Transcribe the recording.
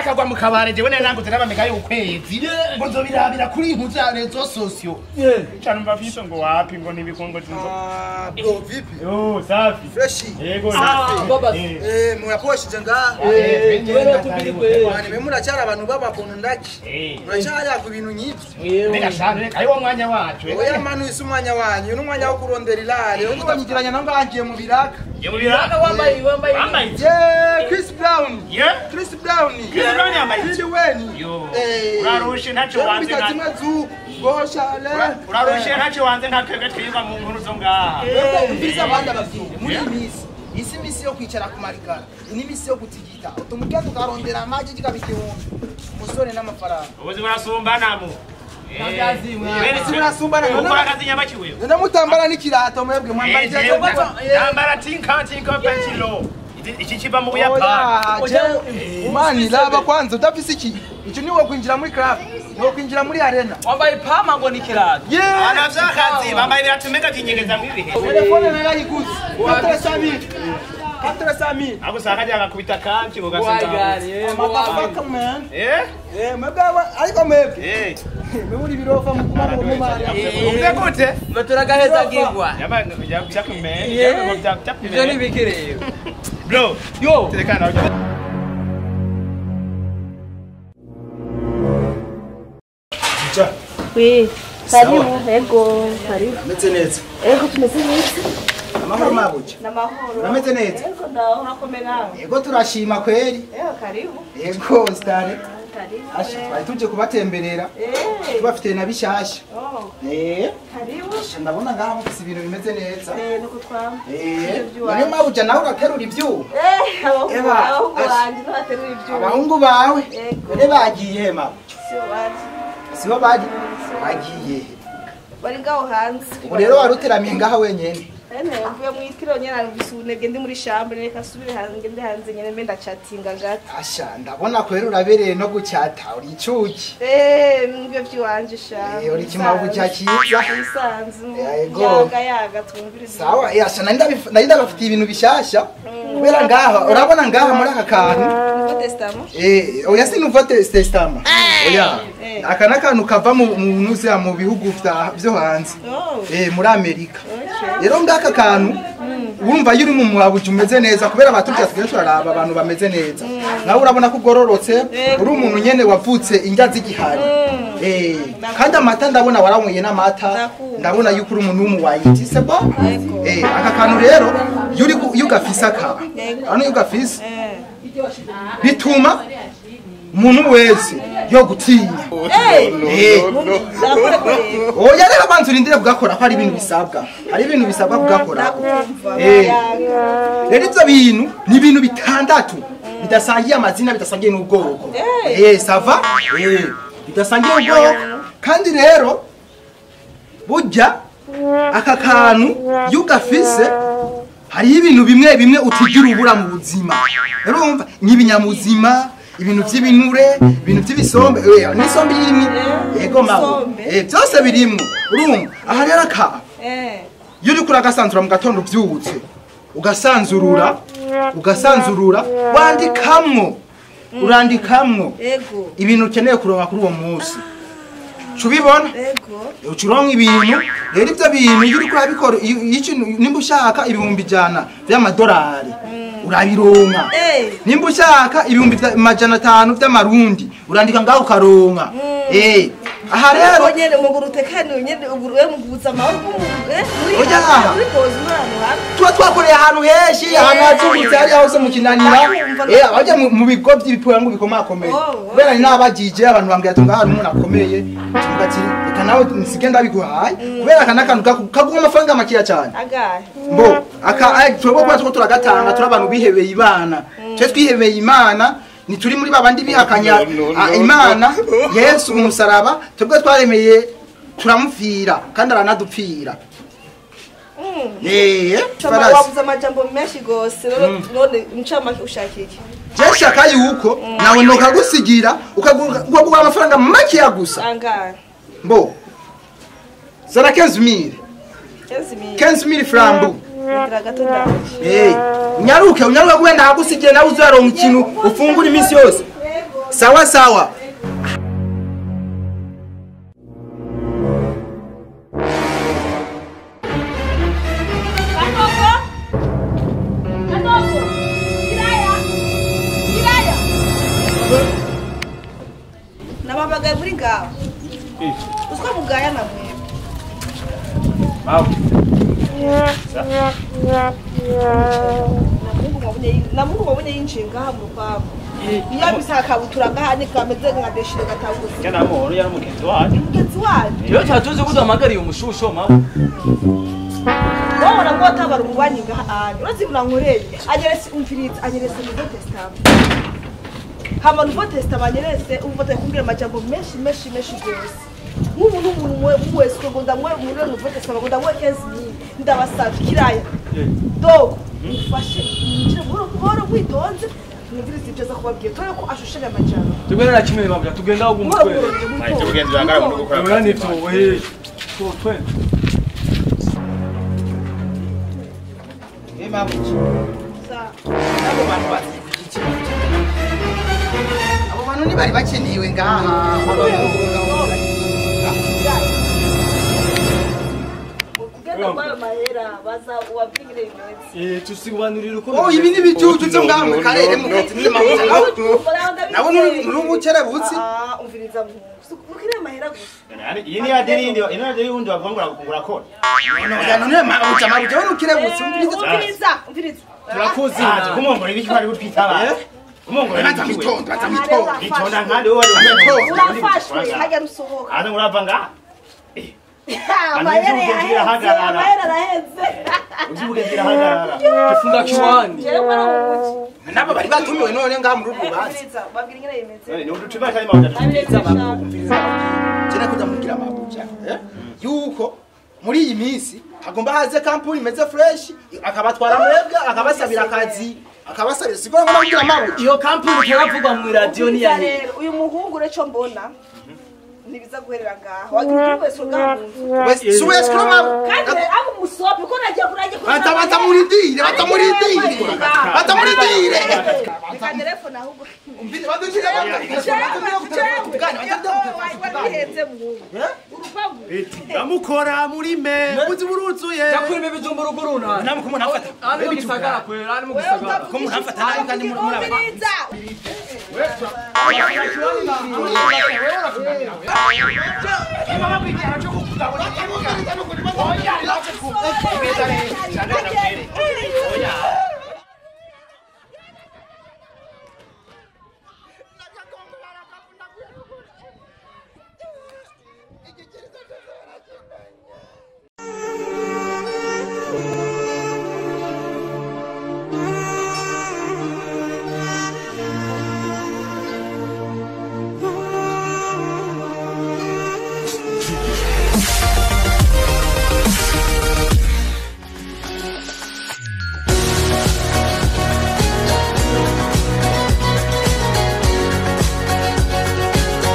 akagwa mu kabare jewe nari nanguze n'amamega y'ukwezi ngo nzobirabira kuri impuzu ya rezo sosio cyane mba viso ngo wapi ngo nibikongo tunzo bro vipi safi fresh yego safi muraposhije nga muracyari abantu b'abakuntu ndaki muracyari ku bintu nyibyo mbega shane ayo mwanya wacu oya manu isi umwanya wanyu n'umwanya wo kurondera irare wo kutanyigiranya no ngangiye mu biraka wambaye Chris Brown yambaye urarushe ntacyo wanze urarushe ntacyo wanze nka twebwe twiga mu nkuru zo ngaha mbiza abandi abavyeyi muri isi misi yo kwicara ku marigara ni misi yo gutigita utumujya tukarondera amaji kikabikihumbi umusore n'amafaranga ubuzi burasumbana mu mutambara n'ikirato mwebwe mwambara tinka pentilo iki kiva mu Buyapani mani laba kwanza utafise iki icyo niwo kwinjira muri club niwo kwinjira muri arena wambaye pama ngo nikirato ana vyakazi bambaye biratumeka kinyegeza mu ibihe telefone narayiguze 400,000 ako sakaje akakubita kanki ugasanga mwebwe ariko mwebwe muri birofa mukuma mu mari umve gute ngo turagaheza gigwa yabanga kujya kumenya ngo byakumenya ivyo nibikireye bro yo tekana Oui, karibu, ego, karibu. meze neza Ego tumeze neza. amahoro mabuja Namahoro. Nameze neza? Ego ndaho urakomera. ego turashima kweri Ego karibu. ego stare Karibu. asha twari tuje kubatemberera tubafite na bishasha Karibu. ndabona ngaha mufite ibintu bimeze neza Nuko twam. niyo mabuja nawe uraterura ibyuma Abahungu banje n'abaterura ibyuma. abahungu bawe Ego. bagiye mabuja Sio banje. sibo bagiye Bari ngaho hanze. ubu rero waruteramiye ngaha wenyene mvuye mu itiro nyene nubisubunebwe ndi muri chambre reka subire hanze ndi hanze nyene mbe ndachatinga gato. asha ndabona kwera urabereye no gucyata uri icuki nibyo by'iwanje sha. uri kimabuja cyiza isanzu. Yego. Yaga twumviriza. sawa asha nari ndabafite ibintu bishasha kubera ngaha urabona ngaha muri aka kantu Nouveau Testament. oya si Nouveau Testament oya aka nakantu kava mu nuza mu bihugu byo hanze muri Amerika rero ngaka kantu wumva yuri mu muhabuji umeze neza kubera abatujya tugenda turaraba abantu bameze neza nawe urabona ko ugororotse uri umuntu nyene wavutse indya z'igihari kandi amata ndabona waranyweye n'amata ndabona yuko uri umuntu w'umuwayiti sebo aka kantu rero yuri yugafisa aka hano yugafisa bituma umuntu wese yo gutinya oya rero bantu urindire kugakora ko ari ibintu bisabwa kugakora rero ibyo bintu ni ibintu bitandatu bidasangiye amazina bidasangiye n'ubwoko sava bidasangiye ubwoko kandi rero burya aka kantu yugafise hariho ibintu bimwe bimwe utigira ubura mu buzima rero wumva nk'ibinyamuzima ibintu by'ibinure ibintu by'ibisombe n'isombe yimwe yego mawo byose birimo urumva aha rero aka iyo uri kuragasanzura mu gatondo byubutse ugasanzurura urandikamwo ibintu ukeneye kuronka kuri uwo munsi Chubibona? Ucuronka ibintu rero ibyo bintu iyo uri kurabikora nimba ushaka ibihumbi jana by'amadolari urabironka nimba ushaka ibihumbi majana 5 by'amarundi urandika ngaho ukaronka aha rero nyene muguru tekano nyene uburuwe muguza amahoro tuba twakoreye ahantu henshi ahantu hazungutse hari aho se mukinanira abajya mu bigo by'ibipura ngo bikomakomeye kubera ni n'abagije abantu bambwira tunga hano umuntu akomeye tungati reka nawe nsige ndabiguhaye kubera aka nakantu kaguha amafaranga makiya cyane mbo aka twebwe kwa turagatanga turabantu bihebeye Imana cyo twihebeye Imana ni turi muri babandi bihakanya Imana Yesu umusaraba twebwe twaremeye turamufira kandi aranadupfira wabuze amajambo menshi gose none ncamake ushakike Jesha kayi huko nawe nokagusigira ukagura amafaranga make ya gusa angana mbo zara 15,000 francs nyaruke kwenda hagusigiye nawe uzaronka ikintu ufungura iminsi yose sawa sawa. Nababagaye muri ngaho. Uzwa mugaya na mwe. Namungu wabonye yinjiye ngaha mu rupangu. Iyo bisaka buturaga hane kameze nka deshire gatabuze. Yana muhoro yari mugenzi wacu. Mugenzi wacu. Iyo cyatuze kuduhamagariye umushusho mama. Wowe nabwo tabara umubanyi ngaha. Urazi munankoreye. Anyerese umfiriza anyerese mu testament. Hama nuvo testament anyerese umvote kumbira majambo menshi gose. Nk'umuntu wese ngo ndamwe muri nuvo testament ngo ndamwe 15000 ndabasavye kiraya. Dogo mufashe njye buhoro kwitonze. Nigirize ibyo za kubabwiye tore ko ashushanya amajambo. Tugenda na kimwe babya tugenda aho gumutwe. Maze bugenzi bangara mu gukora. Ora nifto we. Ko twe. Mabuji. Abo bantu bazi igitsina. Abo bantu ni bari bakenewe ngaha. Kugenda mahera baza uwabwire imeze. Tusibanurira uko. Oh ibi ni bicucu cyo ngaha mu karere mu kati ni mabuji. Nabo n'ubukerebutsi. Umviriza mukire mahera gusa. Iyi ni aderindi, ino aderi wundi bavangura ngurakora. None mabuji wowe n'ukerebutsi Umviriza. Turakuzi. Kumongora ibiki bari gutwitaba. Kumongora batamitondo. Itonda nkande wowe wari urafashwe hajya rusohoka. Ana urava Mahera araheze. uzibugendera hagarara. Umupfungakiwani. Nabo bari batumiwe none ngaha mu rugo bazi. Umviriza babwira ingene yemeze. Ni udutima cyane mawudatubwiza Jena kuja mugira mabuji. Yuko muri iyi minsi hagomba haze kampuni imeze fresh akabatwara mwebwe akabasabira akazi akabasabira sigora ngo mugira mabuji. Iyo kampuni turavuga mu radio ni yahe. Uyu muhungu reco mbona nibiza guherera ngaho wagira wese ngaho Suwes kroma kandi abo musope ko nagiye kuraje batamuridire ka telefone ahubwo umbiri badukire ndamukora muri me muzi buruzuye Yakwime bijumba ruguruna. namuko nafata Ari mu gisagara kwera, ari mu gisagara. ko munafata nabi kandi muri